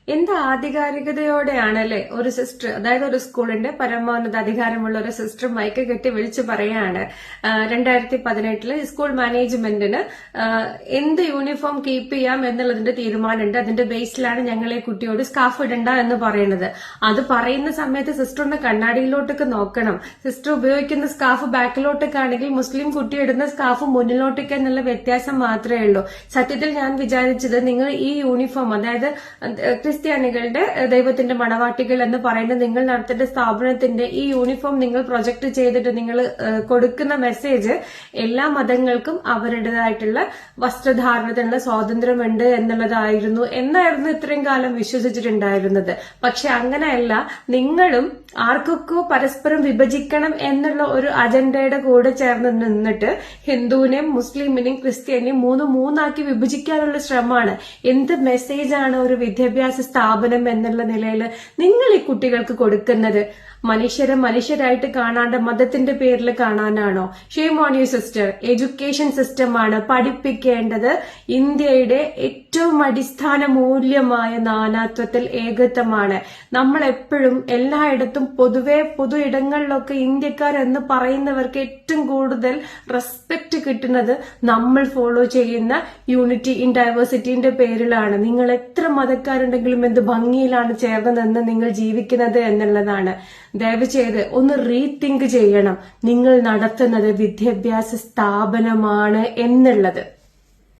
എന്ത് ആധികാരികതയോടെയാണ് അല്ലെ ഒരു സിസ്റ്റർ, അതായത് ഒരു സ്കൂളിന്റെ പരമോന്നത അധികാരമുള്ള ഒരു സിസ്റ്റർ മൈക്ക് കെട്ടി വിളിച്ചു പറയാണ് 2018 സ്കൂൾ മാനേജ്മെന്റിന് എന്ത് യൂണിഫോം കീപ്പ് ചെയ്യാം എന്നുള്ളതിന്റെ തീരുമാനമുണ്ട്. അതിന്റെ ബേസിലാണ് ഞങ്ങൾ ഈ കുട്ടിയോട് സ്കാർഫ് ഇടണ്ട എന്ന് പറയുന്നത്. അത് പറയുന്ന സമയത്ത് സിസ്റ്ററിന്റെ കണ്ണാടിയിലോട്ടൊക്കെ നോക്കണം. സിസ്റ്റർ ഉപയോഗിക്കുന്ന സ്കാർഫ് ബാക്കിലോട്ടൊക്കെയാണെങ്കിൽ മുസ്ലിം കുട്ടി ഇടുന്ന സ്കാർഫ് മുന്നിലോട്ടൊക്കെ എന്നുള്ള വ്യത്യാസം മാത്രമേ ഉള്ളൂ. സത്യത്തിൽ ഞാൻ വിചാരിച്ചത് നിങ്ങൾ ഈ യൂണിഫോം, അതായത് ക്രിസ്ത്യാനികളുടെ ദൈവത്തിന്റെ മണവാട്ടികൾ എന്ന് പറയുന്ന നിങ്ങൾ നടത്തേണ്ട സ്ഥാപനത്തിന്റെ ഈ യൂണിഫോം നിങ്ങൾ പ്രൊജക്ട് ചെയ്തിട്ട് നിങ്ങൾ കൊടുക്കുന്ന മെസ്സേജ് എല്ലാ മതങ്ങൾക്കും അവരുടേതായിട്ടുള്ള വസ്ത്രധാരണത്തിനുള്ള സ്വാതന്ത്ര്യമുണ്ട് എന്നായിരുന്നു ഇത്രയും കാലം വിശ്വസിച്ചിട്ടുണ്ടായിരുന്നത്. പക്ഷെ അങ്ങനെയല്ല, നിങ്ങളും ആർക്കൊക്കെ പരസ്പരം വിഭജിക്കണം എന്നുള്ള ഒരു അജണ്ടയുടെ കൂടെ ചേർന്ന് നിന്നിട്ട് ഹിന്ദുവിനെയും മുസ്ലിമിനെയും ക്രിസ്ത്യാനിയും മൂന്നാക്കി വിഭജിക്കാനുള്ള ശ്രമമാണ്. എന്ത് മെസ്സേജാണ് ഒരു വിദ്യാഭ്യാസ സ്ഥാപനം എന്നുള്ള നിലയിൽ നിങ്ങൾ ഈ കുട്ടികൾക്ക് കൊടുക്കുന്നത്? മനുഷ്യരെ മനുഷ്യരായിട്ട് കാണാണ്ട് മതത്തിന്റെ പേരിൽ കാണാനാണോ? Shame on you sister. Education സിസ്റ്റമാണ് പഠിപ്പിക്കേണ്ടത് ഇന്ത്യയുടെ ഏറ്റവും അടിസ്ഥാന മൂല്യമായ നാനാത്വത്തിൽ ഏകത്വമാണ്. നമ്മൾ എപ്പോഴും എല്ലായിടത്തും പൊതു ഇടങ്ങളിലൊക്കെ ഇന്ത്യക്കാർ എന്ന് പറയുന്നവർക്ക് ഏറ്റവും കൂടുതൽ റെസ്പെക്ട് കിട്ടുന്നത് നമ്മൾ ഫോളോ ചെയ്യുന്ന യൂണിറ്റി ഇൻ ഡൈവേഴ്സിറ്റിന്റെ പേരിലാണ്. നിങ്ങൾ എത്ര മതക്കാരുണ്ടെങ്കിലും എന്ത് ഭംഗിയിലാണ് ചേർന്ന് നിന്ന് നിങ്ങൾ ജീവിക്കുന്നത് എന്നുള്ളതാണ്. ദയവ് ചെയ്ത് ഒന്ന് റീതിങ്ക് ചെയ്യണം. നിങ്ങൾ നടത്തുന്നത് വിദ്യാഭ്യാസ സ്ഥാപനമാണ് എന്നുള്ളത്.